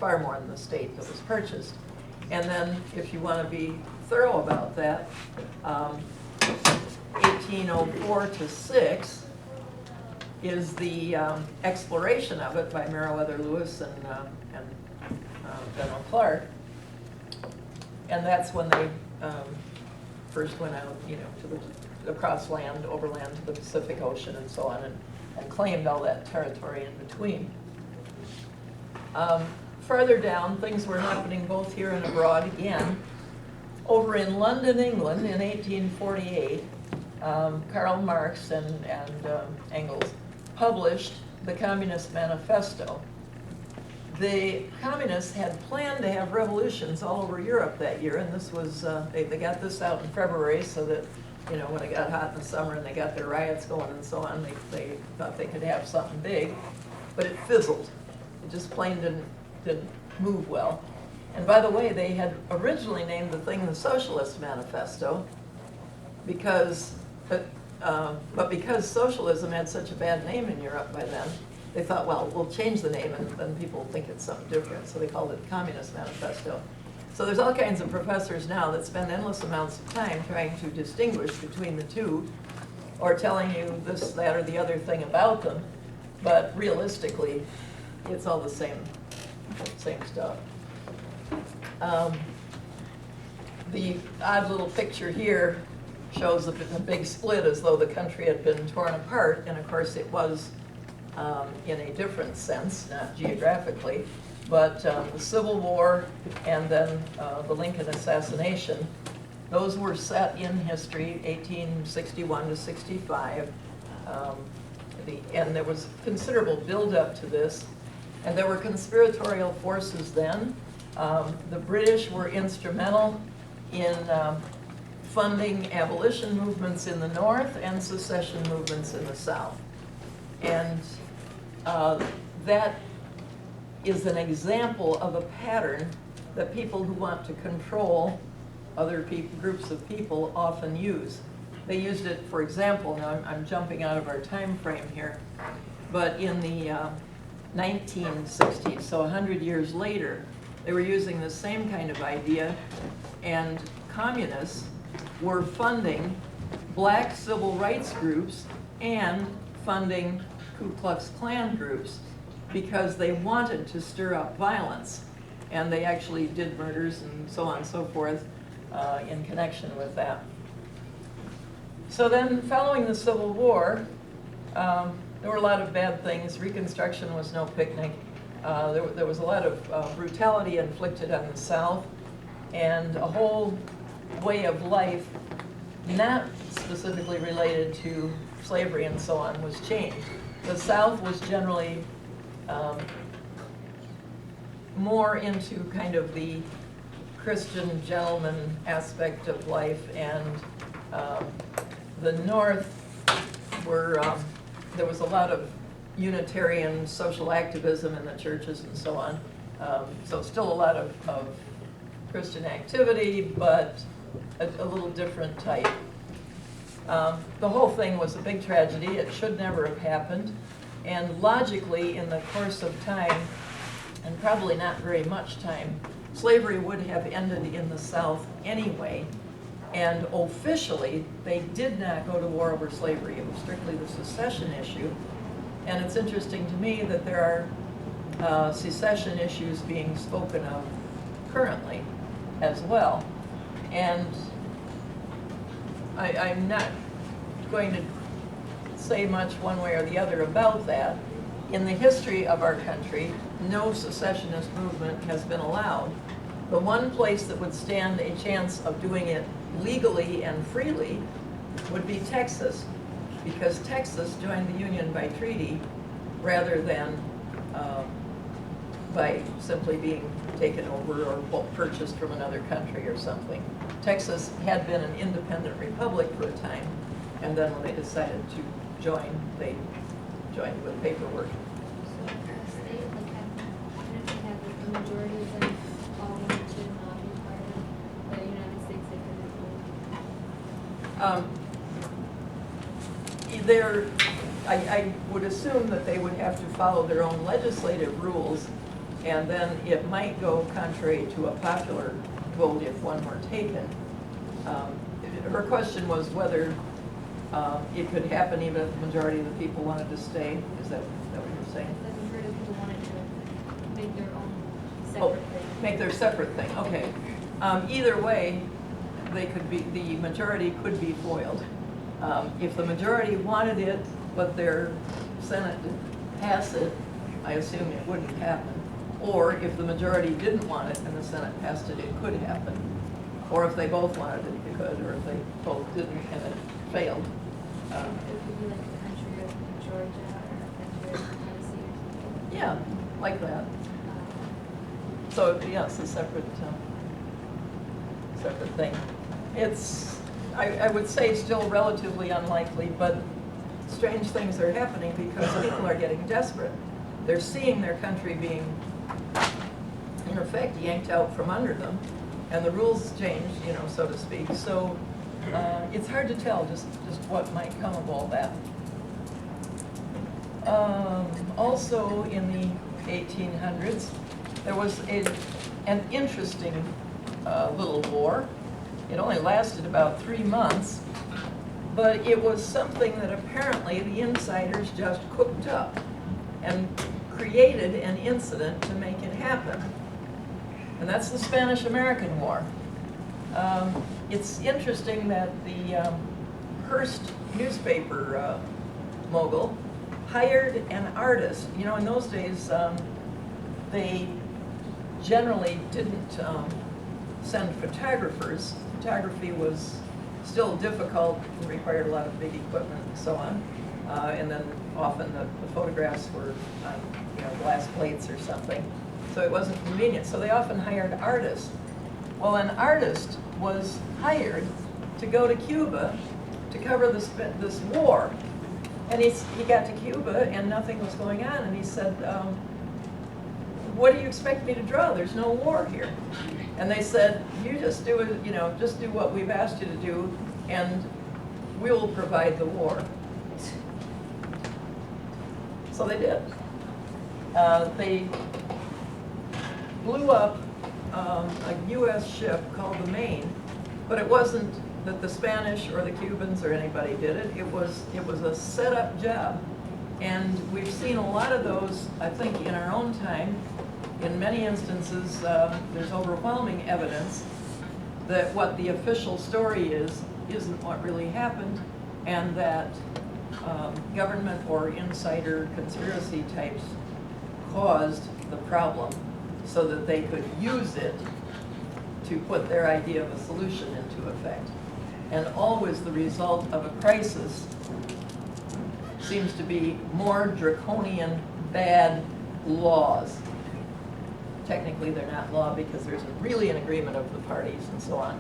far more than the state that was purchased. And then, if you want to be thorough about that, 1804 to 6 is the exploration of it by Meriwether Lewis and General Clark. And that's when they first went out, to across land, overland to the Pacific Ocean and so on, and claimed all that territory in between. Further down, things were happening both here and abroad again. Over in London, England, in 1848, Karl Marx and Engels published the Communist Manifesto. The communists had planned to have revolutions all over Europe that year, and this was, they got this out in February so that, when it got hot in the summer and they got their riots going and so on, they thought they could have something big, but it fizzled. It just plain didn't move well. And by the way, they had originally named the thing the Socialist Manifesto because socialism had such a bad name in Europe by then, they thought, well, we'll change the name and then people think it's something different. So they called it the Communist Manifesto. So there's all kinds of professors now that spend endless amounts of time trying to distinguish between the two, or telling you this, that, or the other thing about them. But realistically, it's all the same stuff. The odd little picture here shows a big split, as though the country had been torn apart, and of course it was in a different sense, not geographically, but the Civil War and then the Lincoln Assassination, those were set in history, 1861 to 65, and there was considerable build-up to this, and there were conspiratorial forces then. The British were instrumental in funding abolition movements in the North and secession movements in the South. And that is an example of a pattern that people who want to control other groups of people often use. They used it, for example, now I'm jumping out of our time frame here, but in the 1960s, so 100 years later, they were using the same kind of idea, and communists were funding black civil rights groups and funding Ku Klux Klan groups because they wanted to stir up violence. And they actually did murders and so on and so forth in connection with that. So then, following the Civil War, there were a lot of bad things. Reconstruction was no picnic. There was a lot of brutality inflicted on the South, and a whole way of life, not specifically related to slavery and so on, was changed. The South was generally more into kind of the Christian gentleman aspect of life, and the North were, there was a lot of Unitarian social activism in the churches and so on. So still a lot of Christian activity, but a little different type. The whole thing was a big tragedy. It should never have happened. And logically, in the course of time, and probably not very much time, slavery would have ended in the South anyway. And officially, they did not go to war over slavery. It was strictly the secession issue. And it's interesting to me that there are secession issues being spoken of currently as well. And I'm not going to say much one way or the other about that. In the history of our country, no secessionist movement has been allowed. The one place that would stand a chance of doing it legally and freely would be Texas, because Texas joined the Union by treaty rather than by simply being taken over or purchased from another country or something. Texas had been an independent republic for a time, and then when they decided to join, they joined with paperwork. So the state, like, if they had the majority of them all wanted to not be part of the United States, they couldn't. I would assume that they would have to follow their own legislative rules and then it might go contrary to a popular vote if one were taken. Her question was whether it could happen even if the majority of the people wanted to stay. Is that what you're saying? The majority of people wanted to make their own Oh, separate thing. make their separate thing, okay. Either way, they could be, the majority could be foiled. If the majority wanted it, but their Senate didn't pass it, I assume it wouldn't happen. Or if the majority didn't want it and the Senate passed it, it could happen. Or if they both wanted it, it could, or if they both didn't and it failed. It could be like the country of Georgia or a country of Tennessee or something. Yeah, like that. So, yes, a separate thing. It's, I would say still relatively unlikely, but strange things are happening because people are getting desperate. They're seeing their country being, in effect, yanked out from under them, and the rules change, you know, so to speak. So it's hard to tell just what might come of all that. Also in the 1800s, there was an interesting little war. It only lasted about 3 months, but it was something that apparently the insiders just cooked up and created an incident to make it happen. And that's the Spanish-American War. It's interesting that the Hearst newspaper mogul hired an artist. You know, in those days, they generally didn't send photographers. Photography was still difficult and required a lot of big equipment and so on. And then often the photographs were on, you know, glass plates or something. So it wasn't convenient. So they often hired artists. Well, an artist was hired to go to Cuba to cover this war. And he got to Cuba and nothing was going on. And he said, what do you expect me to draw? There's no war here. And they said, you just do it, you know, just do what we've asked you to do, and we'll provide the war. So they did. They blew up a U.S. ship called the Maine, but it wasn't that the Spanish or the Cubans or anybody did it. It was a set-up job, and we've seen a lot of those, I think, in our own time. In many instances, there's overwhelming evidence that what the official story isn't what really happened, and that government or insider conspiracy types caused the problem so that they could use it to put their idea of a solution into effect. And always the result of a crisis seems to be more draconian, bad laws. Technically, they're not law because there's really an agreement of the parties and so on.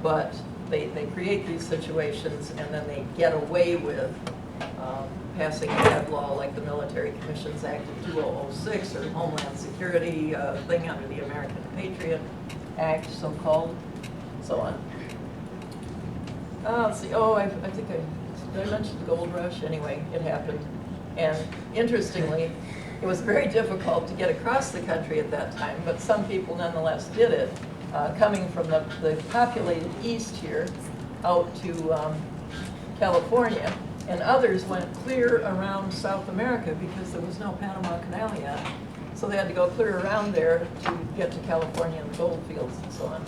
But they create these situations and then they get away with passing a bad law like the Military Commissions Act of 2006 or Homeland Security thing under the American Patriot Act, so-called, so on. Let's see, I think did I mention the gold rush? Anyway, it happened. And interestingly, it was very difficult to get across the country at that time, but some people nonetheless did it, coming from the populated east here out to California, and others went clear around South America because there was no Panama Canal yet. So they had to go clear around there to get to California and the gold fields and so on.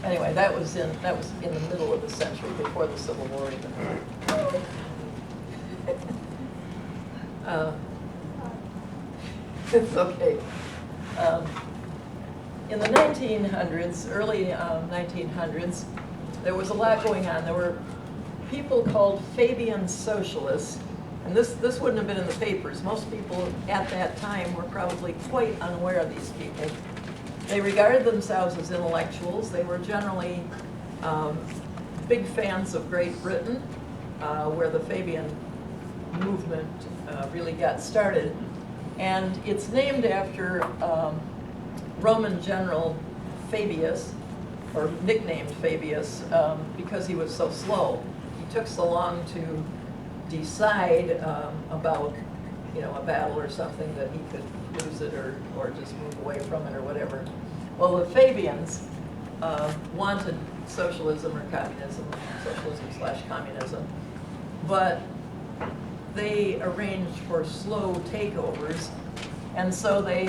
Anyway, that was in the middle of the century, before the Civil War even. It's okay. In the 1900s, early 1900s, there was a lot going on. There were people called Fabian Socialists, and this wouldn't have been in the papers. Most people at that time were probably quite unaware of these people. They regarded themselves as intellectuals. They were generally big fans of Great Britain, where the Fabian movement really got started. And it's named after Roman general Fabius, or nicknamed Fabius, because he was so slow. He took so long to decide about you know, a battle or something, that he could lose it or just move away from it or whatever. Well, the Fabians wanted socialism or communism, socialism/communism, but they arranged for slow takeovers, and so they